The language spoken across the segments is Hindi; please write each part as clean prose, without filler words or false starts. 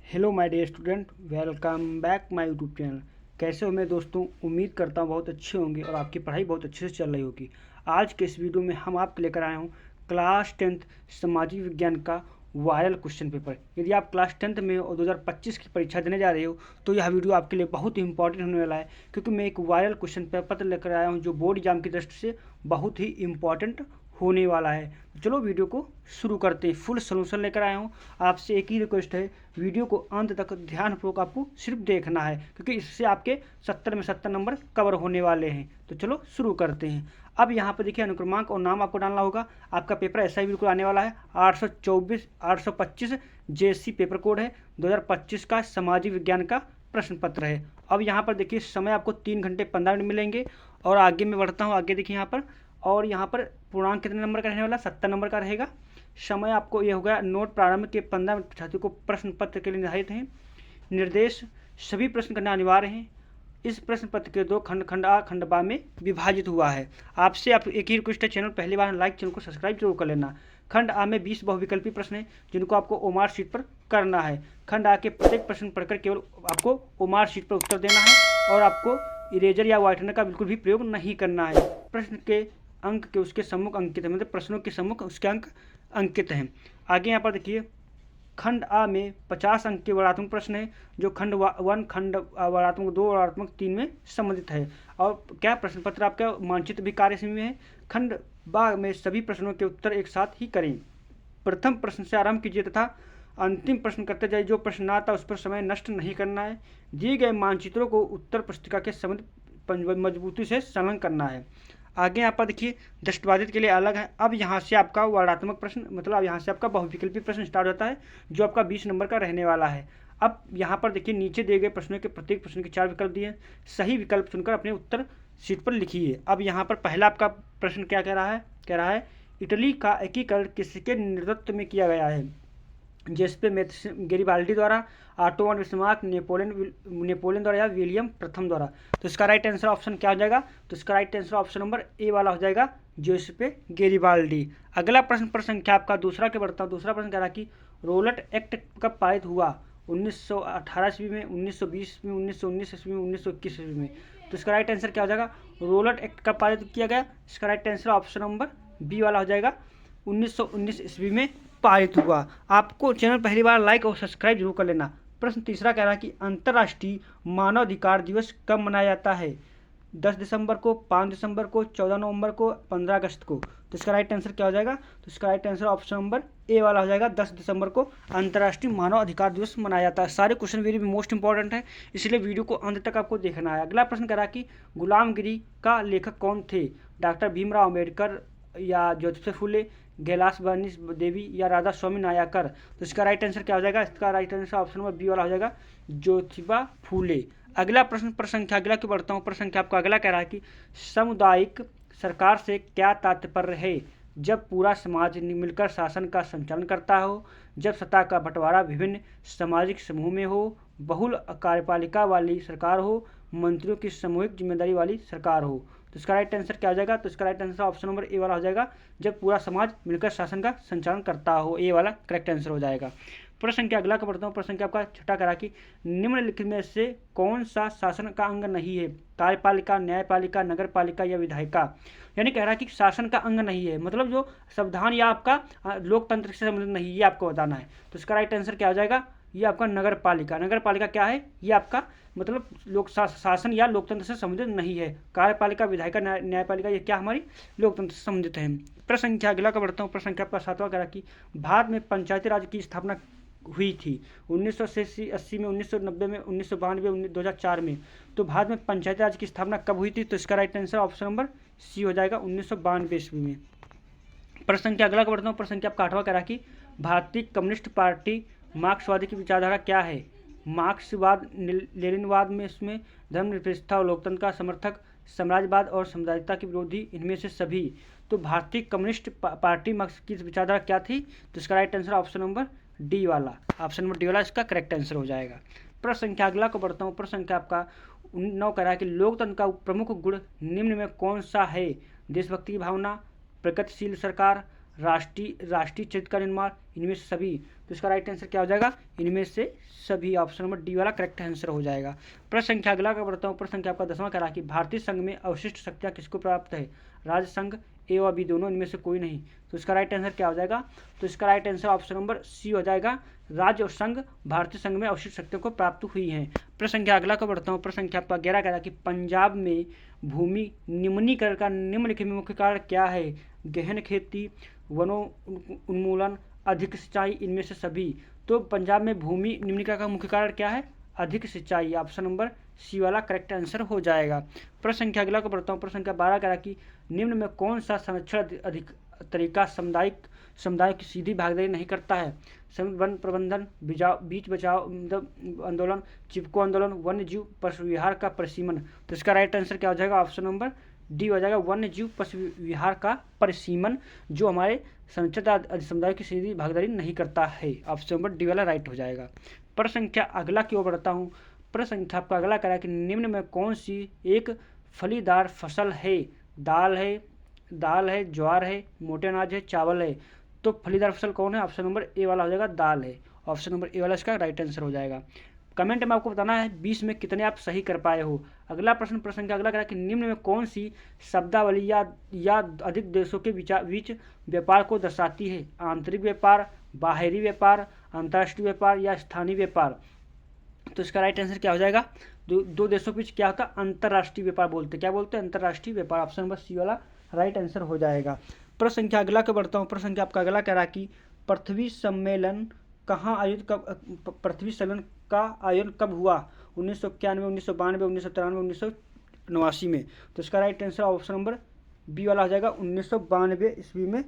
Hello my dear student, welcome back my YouTube channel. कैसे हो मेरे दोस्तों? उम्मीद करता हूँ बहुत अच्छे होंगे और आपकी पढ़ाई बहुत अच्छे से चल रही होगी। आज के इस वीडियो में हम आपके लेकर आए हूँ क्लास 10th सामाजिक विज्ञान का वायरल क्वेश्चन पेपर। यदि आप क्लास 10th में और 2025 की परीक्षा देने जा रहे हो तो यह वीडियो आपके लिए बहुत ही इंपॉर्टेंट होने वाला है, क्योंकि मैं एक वायरल क्वेश्चन पेपर लेकर आया हूँ जो बोर्ड एग्जाम की दृष्टि से बहुत ही इंपॉर्टेंट होने वाला है। चलो वीडियो को शुरू करते हैं। फुल सोल्यूशन लेकर आया हूँ। आपसे एक ही रिक्वेस्ट है, वीडियो को अंत तक ध्यानपूर्वक आपको सिर्फ देखना है, क्योंकि इससे आपके 70 में 70 नंबर कवर होने वाले हैं। तो चलो शुरू करते हैं। अब यहाँ पर देखिए, अनुक्रमांक और नाम आपको डालना होगा। आपका पेपर ऐसा ही बिल्कुल आने वाला है। 825 जेएससी पेपर कोड है। 2025 का सामाजिक विज्ञान का प्रश्न पत्र है। अब यहाँ पर देखिए, समय आपको 3 घंटे 15 मिनट मिलेंगे। और आगे मैं बढ़ता हूँ, आगे देखिए यहाँ पर, और यहाँ पर पूर्णांक कितने नंबर का रहने वाला? 70 नंबर का रहेगा। समय आपको ये होगा, नोट प्रारंभ के 15 मिनट छात्रों को प्रश्न पत्र के लिए निर्धारित हैं। निर्देश, सभी प्रश्न करना अनिवार्य है। इस प्रश्न पत्र के 2 खंड, खंड आ खंड बा में विभाजित हुआ है। आपसे आप एक ही रिक्वेस्ट है, चैनल पहली बार लाइक, चैनल को सब्सक्राइब जरूर कर लेना। खंड आ में 20 बहुविकल्पी प्रश्न हैं जिनको आपको ओमार शीट पर करना है। खंड आ के प्रत्येक प्रश्न पढ़कर केवल आपको ओमार शीट पर उत्तर देना है और आपको इरेजर या व्हाइटनर का बिल्कुल भी प्रयोग नहीं करना है। प्रश्न के अंक के उसके सम्मुख अंकित है, मतलब प्रश्नों के सम्मुख उसके अंक अंकित हैं। आगे यहाँ पर देखिए, खंड आ में 50 अंक के वर्णात्मक प्रश्न है, जो खंड 1, खंड वर्णात्मक 2, वर्णात्मक 3 में संबंधित है। और क्या प्रश्न पत्र आपका मानचित्र भी कार्यसीमा में है। खंड बा में सभी प्रश्नों के उत्तर एक साथ ही करें। प्रथम प्रश्न से आरंभ कीजिए तथा अंतिम प्रश्न करते जाइए। जो प्रश्न ना आता उस पर समय नष्ट नहीं करना है। दिए गए मानचित्रों को उत्तर पुस्तिका के संबंध मजबूती से संलग्न करना है। आगे यहाँ पर देखिए, दृष्टिबाधित के लिए अलग है। अब यहाँ से आपका वर्णात्मक प्रश्न, मतलब यहाँ से आपका बहुविकल्पी प्रश्न स्टार्ट होता है, जो आपका 20 नंबर का रहने वाला है। अब यहाँ पर देखिए, नीचे दिए गए प्रश्नों के प्रत्येक प्रश्न के 4 विकल्प दिए हैं। सही विकल्प चुनकर अपने उत्तर शीट पर लिखिए। अब यहाँ पर पहला आपका प्रश्न क्या कह रहा है, इटली का एकीकरण किसके नेतृत्व में किया गया है? जिसपे गेरिबाल्डी द्वारा, ऑटो वन बिस्मार्क, नेपोलियन द्वारा या विलियम प्रथम द्वारा। तो इसका राइट आंसर ऑप्शन क्या हो जाएगा? तो इसका right answer option number A वाला हो जाएगा, जिसपे गेरिबाल्डी। अगला प्रश्न संख्या आपका दूसरा के बढ़ता हूँ। दूसरा प्रश्न कह रहा कि रोलट एक्ट कब पारित हुआ? 1918 ईस्वी में, 1920 ईस्वी में, 1919 ईस्वी में, 1921 ईस्वी में। तो इसका राइट आंसर क्या हो जाएगा? रोलट एक्ट कब पारित किया गया? इसका right answer option number B वाला हो जाएगा, 1919 ईस्वी में पारित हुआ। आपको चैनल पहली बार लाइक और सब्सक्राइब जरूर कर लेना। प्रश्न तीसरा कह रहा है कि अंतर्राष्ट्रीय मानवाधिकार दिवस कब मनाया जाता है? 10 दिसंबर को, 5 दिसंबर को, 14 नवंबर को, 15 अगस्त को। तो इसका राइट आंसर क्या हो जाएगा? तो इसका right answer option number A वाला हो जाएगा, 10 दिसंबर को अंतर्राष्ट्रीय मानव अधिकार दिवस मनाया जाता है। सारे क्वेश्चन वेरी मोस्ट इंपॉर्टेंट है, इसलिए वीडियो को अंत तक आपको देखना है। अगला प्रश्न कह रहा कि गुलामगिरी का लेखक कौन थे? डॉक्टर भीमराव अम्बेडकर या ज्योतिबा फुले, कैलाशवानी देवी या राधा स्वामी नायकर। तो इसका राइट आंसर क्या हो जाएगा? इसका right answer option number B वाला हो जाएगा, ज्योतिबा फूले। अगला प्रश्न संख्या अगला क्यों बढ़ता हूँ। प्रश्न संख्या आपका अगला कह रहा है कि सामुदायिक सरकार से क्या तात्पर्य है? जब पूरा समाज मिलकर शासन का संचालन करता हो, जब सत्ता का बंटवारा विभिन्न सामाजिक समूह में हो, बहुल कार्यपालिका वाली सरकार हो, मंत्रियों की सामूहिक जिम्मेदारी वाली सरकार हो। तो इसका राइट आंसर क्या हो जाएगा? तो इसका right answer option number A वाला हो जाएगा, जब पूरा समाज मिलकर शासन का संचालन करता हो। ए वाला करेक्ट आंसर हो जाएगा। प्रश्न संख्या अगला का पढ़ता हूँ। प्रश्न संख्या आपका छठा करा कि निम्नलिखित में से कौन सा शासन का अंग नहीं है? कार्यपालिका, न्यायपालिका, नगर पालिका या विधायिका। यानी कह रहा है कि शासन का अंग नहीं है, मतलब जो संविधान या आपका लोकतंत्र से संबंधित नहीं, ये आपको बताना है। तो इसका राइट आंसर क्या हो जाएगा? ये आपका नगर पालिका। नगर पालिका क्या है? ये आपका मतलब लोक शासन या लोकतंत्र से संबंधित नहीं है। कार्यपालिका, विधायिका, न्यायपालिका ये क्या हमारी लोकतंत्र से संबंधित है। प्रश्न संख्या अगला का बढ़ता हूँ। प्रश्न संख्या आपका सातवां कह रहा कि भारत में पंचायती राज की स्थापना हुई थी 1980 में, 1990 में, 1992, 2004 में। तो भारत में पंचायती राज की स्थापना कब हुई थी? तो इसका right answer option number C हो जाएगा, 1992 ईस्वी में। प्रश्न संख्या अगला का बढ़ता हूँ। प्रश्न संख्या आपका आठवां कह रहा कि भारतीय कम्युनिस्ट पार्टी मार्क्सवादी की विचारधारा क्या है? मार्क्सवाद, लेनिनवाद में इसमें धर्मनिरपेक्षता और लोकतंत्र का समर्थक, साम्राज्यवाद और साम्राज्यता के विरोधी, इनमें से सभी। तो भारतीय कम्युनिस्ट पार्टी मार्क्स की विचारधारा क्या थी? तो इसका right answer option number D वाला, ऑप्शन नंबर डी वाला इसका करेक्ट आंसर हो जाएगा। प्रश्न संख्या अगला को बढ़ता हूँ। प्रश्न संख्या आपका 9 कह रहा है कि लोकतंत्र का प्रमुख गुण निम्न में कौन सा है? देशभक्ति की भावना, प्रगतिशील सरकार, राष्ट्रीय चरित्र का निर्माण, इनमें से सभी। तो इसका राइट आंसर क्या हो जाएगा, इनमें से सभी। ऑप्शन नंबर डी वाला करेक्ट आंसर हो जाएगा। प्रश्न संख्या अगला का बढ़ता हूँ। प्रश्न संख्या आपका 10वां कह रहा है कि भारतीय संघ में अवशिष्ट शक्तियाँ किसको प्राप्त है, राज्य संघ, ए और बी दोनों, इनमें से कोई नहीं। तो इसका राइट आंसर क्या हो जाएगा, तो इसका right answer option number C हो जाएगा, राज्य और संघ भारतीय संघ में अवशिष्ट शक्तियों को प्राप्त हुई हैं। प्रश्न संख्या अगला को बढ़ता हूँ। प्रश्न संख्या आपका 11 कह रहा है कि पंजाब में भूमि निम्नीकरण का निम्नलिखित में मुख्य कारण क्या है, गहन खेती, वनों उन्मूलन, अधिक सिंचाई, इनमें से सभी। तो पंजाब में भूमि निम्नीकरण का मुख्य कारण क्या है, अधिक सिंचाई। ऑप्शन नंबर सी वाला करेक्ट आंसर हो जाएगा। प्रश्न संख्या अगला को बढ़ता हूँ। प्रश्न संख्या 12 कह रहा कि निम्न में कौन सा संरक्षण अधिक तरीका समुदाय की सीधी भागीदारी नहीं करता है, वन प्रबंधन, बीच बचाओ आंदोलन, चिपको आंदोलन, वन्य जीव पशु विहार का परिसीमन। तो इसका राइट आंसर क्या हो जाएगा, ऑप्शन नंबर डी हो जाएगा, वन्य जीव पशु विहार का परिसीमन, जो हमारे संरक्षित समुदाय की सीधी भागीदारी नहीं करता है। ऑप्शन नंबर डी वाला राइट हो जाएगा। प्रश्न संख्या अगला की ओर बढ़ता हूँ। प्रश्न संख्या आपका अगला कह रहा है कि निम्न में कौन सी एक फलीदार फसल है, दाल है, ज्वार है, मोटे अनाज है, चावल है। तो फलीदार फसल कौन है, ऑप्शन नंबर ए वाला हो जाएगा, दाल है। ऑप्शन नंबर ए वाला इसका राइट आंसर हो जाएगा। कमेंट में आपको बताना है 20 में कितने आप सही कर पाए हो। अगला प्रश्न का अगला कह रहा है कि निम्न में कौन सी शब्दावली या अधिक देशों के बीच व्यापार को दर्शाती है, आंतरिक व्यापार, बाहरी व्यापार, अंतर्राष्ट्रीय व्यापार या स्थानीय व्यापार। तो इसका राइट आंसर क्या हो जाएगा, दो देशों के बीच क्या होता है, अंतर्राष्ट्रीय व्यापार बोलते हैं। क्या बोलते हैं, अंतर्राष्ट्रीय व्यापार। ऑप्शन नंबर सी वाला राइट आंसर हो जाएगा। प्रश्न संख्या अगला के बढ़ता हूँ। प्रश्न संख्या आपका अगला कह रहा है कि पृथ्वी सम्मेलन का आयोजन कब हुआ, 1991, 1992, 1993, 1989 में। तो इसका right answer option number B वाला हो जाएगा, 1992 ईस्वी में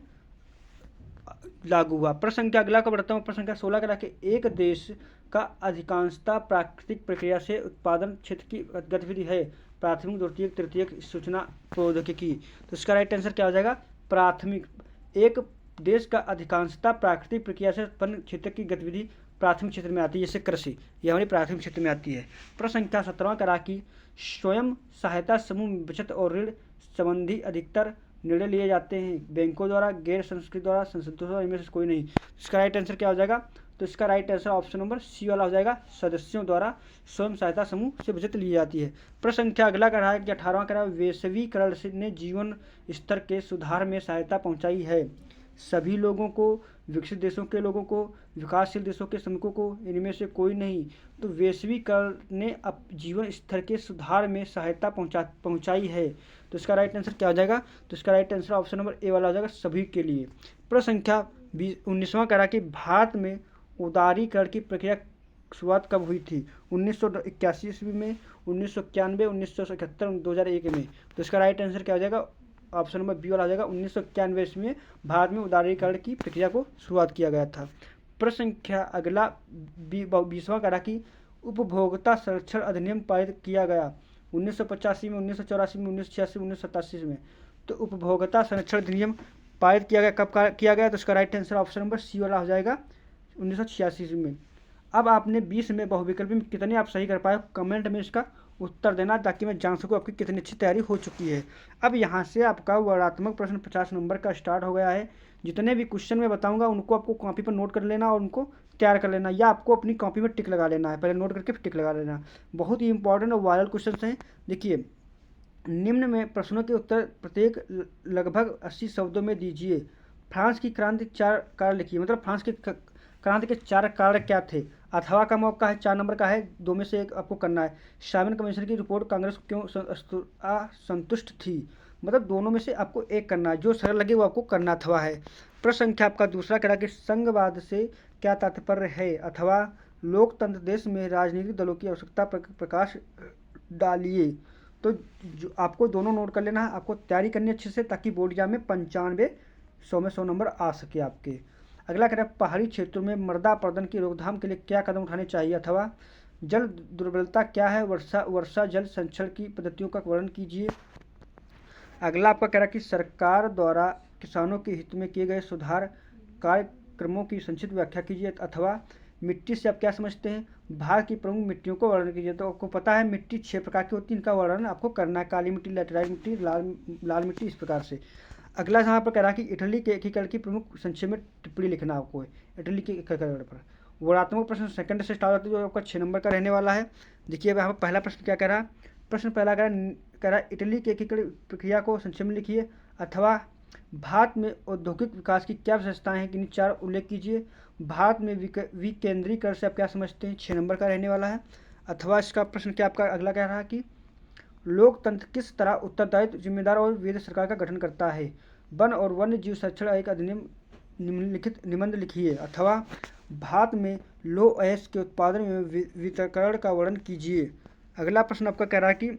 लागू हुआ। प्रश्न संख्या अगला का बढ़ता हूँ। प्रश्न संख्या 16 कह कि एक देश का अधिकांशता प्राकृतिक प्रक्रिया से उत्पादन क्षेत्र की गतिविधि है, प्राथमिक, द्वितीयक, तृतीयक, सूचना प्रौद्योगिकी। तो इसका राइट आंसर क्या हो जाएगा, प्राथमिक। एक देश का अधिकांशता प्राकृतिक प्रक्रिया से उत्पन्न क्षेत्र की गतिविधि प्राथमिक क्षेत्र में आती है, जैसे कृषि, यह हमारी प्राथमिक क्षेत्र में आती है। प्रश्न संख्या 17 करा कि स्वयं सहायता समूह बचत और ऋण संबंधी अधिकतर निर्णय लिए जाते हैं बैंकों द्वारा, गैर संस्कृत द्वारा, संसदों द्वारा, इनमें से कोई नहीं। इसका राइट आंसर क्या हो जाएगा, तो इसका right answer option number C वाला हो जाएगा, सदस्यों द्वारा स्वयं सहायता समूह से बचत ली जाती है। प्रश्न संख्या अगला कर रहा है कि 18वां कह रहा है वैश्वीकरण ने जीवन स्तर के सुधार में सहायता पहुंचाई है, सभी लोगों को, विकसित देशों के लोगों को, विकासशील देशों के श्रमिकों को, इनमें से कोई नहीं। तो वैश्वीकरण ने अब जीवन स्तर के सुधार में सहायता पहुंचाई है। तो इसका राइट आंसर क्या हो जाएगा, तो इसका right answer option number A वाला हो जाएगा, सभी के लिए। प्रश्न संख्या 19वां कह रहा कि भारत में उदारीकरण की प्रक्रिया शुरुआत कब हुई थी, 1981 ईस्वी में, 1991, 1971, 2001 में। तो इसका राइट आंसर क्या हो जाएगा, ऑप्शन नंबर बी वाला हो जाएगा, 1991 ईस्वी में भारत में उदारीकरण की प्रक्रिया को शुरुआत किया गया था। प्रश्न संख्या अगला 20वां कह रहा कि उपभोक्ता संरक्षण अधिनियम पारित किया गया 1985 में, 1984 में, 1986 में, 1987 में। तो उपभोक्ता संरक्षण अधिनियम पारित किया गया, कब किया गया, तो इसका right answer option number C वाला हो जाएगा, 1986 में। अब आपने 20 में बहुविकल्पी में कितने आप सही कर पाए, कमेंट में इसका उत्तर देना ताकि मैं जान सकूँ आपकी कितनी अच्छी तैयारी हो चुकी है। अब यहाँ से आपका वर्णात्मक प्रश्न 50 नंबर का स्टार्ट हो गया है। जितने भी क्वेश्चन मैं बताऊंगा उनको आपको कॉपी पर नोट कर लेना और उनको तैयार कर लेना, या आपको अपनी कॉपी में टिक लगा लेना है, पहले नोट करके टिक लगा लेना। बहुत ही इंपॉर्टेंट और वायरल क्वेश्चन हैं। देखिए, निम्न में प्रश्नों के उत्तर प्रत्येक लगभग 80 शब्दों में दीजिए। फ्रांस की क्रांति 4 कारण लिखिए, मतलब फ्रांस की क्रांति के 4 कारण क्या थे। अथवा का मौका है, 4 नंबर का है, 2 में से एक आपको करना है। साइमन कमीशन की रिपोर्ट कांग्रेस क्यों असंतुष्ट थी, मतलब दोनों में से आपको एक करना है, जो सरल लगे वो आपको करना अथवा है। प्रश्न संख्या आपका दूसरा कह रहा कि संघवाद से क्या तात्पर्य है, अथवा लोकतंत्र देश में राजनीतिक दलों की आवश्यकता पर प्रकाश डालिए। तो जो आपको दोनों नोट कर लेना है, आपको तैयारी करनी अच्छे से, ताकि बोर्ड एग्जाम में 95 100 में 100 नंबर आ सके आपके। अगला कह रहा है पहाड़ी क्षेत्रों में मृदा अपरदन की रोकथाम के लिए क्या कदम उठाने चाहिए, अथवा जल दुर्बलता क्या है, वर्षा जल संचरण की पद्धतियों का वर्णन कीजिए। अगला आपका कह रहा है कि सरकार द्वारा किसानों के हित में किए गए सुधार कार्यक्रमों की संक्षिप्त व्याख्या कीजिए, अथवा मिट्टी से आप क्या समझते हैं, भारत की प्रमुख मिट्टियों को वर्णन कीजिए। तो आपको पता है मिट्टी 6 प्रकार की होती है, इनका वर्णन आपको करना है, काली मिट्टी, लैटेराइट मिट्टी, लाल मिट्टी, इस प्रकार से। अगला यहाँ पर कह रहा है कि इटली के एकीकरण की प्रमुख संक्षेप में टिप्पणी लिखना आपको है, इटली के एकीकरण पर। वर्णात्मक प्रश्न सेकंड से स्टार्ट होता है, जो आपका 6 नंबर का रहने वाला है। देखिए अब यहाँ पर पहला प्रश्न क्या कह रहा है। प्रश्न पहला कह रहा है इटली के एकीकरण प्रक्रिया को संक्षेप में लिखिए, अथवा भारत में औद्योगिक विकास की क्या विशेषताएं हैं, किन्हीं 4 उल्लेख कीजिए। भारत में विकेंद्रीकरण से आप क्या समझते हैं, 6 नंबर का रहने वाला है। अथवा इसका प्रश्न क्या आपका अगला कह रहा है कि लोकतंत्र किस तरह उत्तरदायित्व, जिम्मेदार और विविध सरकार का गठन करता है। वन और वन्य जीव संरक्षण एक अधिनियम निम्नलिखित निबंध लिखिए। अथवा भारत में लौह अयस्क के उत्पादन में वितरण का वर्णन कीजिए। अगला प्रश्न आपका कह रहा है कि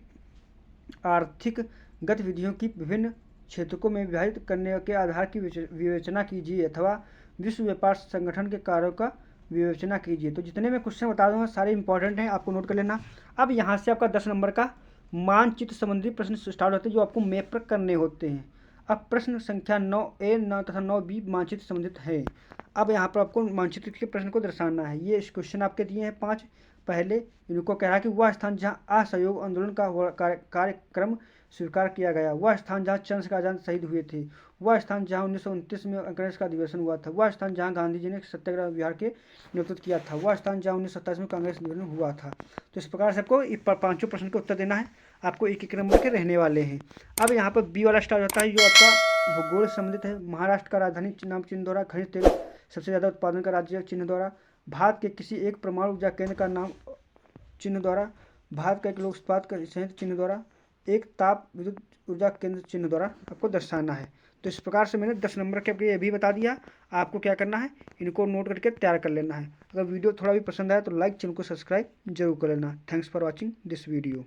आर्थिक गतिविधियों की विभिन्न क्षेत्रों में विभाजित करने के आधार की विवेचना कीजिए, अथवा विश्व व्यापार संगठन के कार्यों का विवेचना कीजिए। तो जितने मैं क्वेश्चन बता दूंगा सारे इंपॉर्टेंट हैं, आपको नोट कर लेना। अब यहाँ से आपका 10 नंबर का मानचित्र संबंधी प्रश्न स्टार्ट होते हैं, जो आपको मैप पर करने होते हैं। अब प्रश्न संख्या 9A 9 तथा 9B मानचित्र संबंधित है। अब यहाँ पर आपको मानचित्र के प्रश्न को दर्शाना है। ये क्वेश्चन आपके दिए हैं 5। पहले इनको कह रहा है कि वह स्थान जहाँ असहयोग आंदोलन का कार्यक्रम स्वीकार किया गया, वह स्थान जहाँ चंद्रशेखर आजाद शहीद हुए थे, वह स्थान जहाँ 1929 में कांग्रेस का अधिवेशन हुआ था, वह स्थान जहाँ गांधी जी ने सत्याग्रह अभियान के नेतृत्व किया था, वह स्थान जहाँ 1927 में कांग्रेस अधिवेशन हुआ था। तो इस प्रकार से आपको 5 प्रश्न के उत्तर देना है। आपको एक एक नंबर के रहने वाले हैं। अब यहाँ पर बी वाला स्टार्ट होता है, जो आपका भूगोल से संबंधित है। महाराष्ट्र का राजधानी नाम चिन्ह द्वारा, खनिज तेल सबसे ज़्यादा उत्पादन का राज्य चिन्ह द्वारा, भारत के किसी एक परमाणु ऊर्जा केंद्र का नाम चिन्ह द्वारा, भारत का एक लोक इस्पात का संयंत्र चिन्ह द्वारा, एक ताप विद्युत ऊर्जा केंद्र चिन्ह द्वारा आपको दर्शाना है। तो इस प्रकार से मैंने 10 नंबर के आपको ये भी बता दिया। आपको क्या करना है, इनको नोट करके तैयार कर लेना है। अगर वीडियो थोड़ा भी पसंद आया तो लाइक, चैनल को सब्सक्राइब जरूर कर लेना। Thanks for watching this video.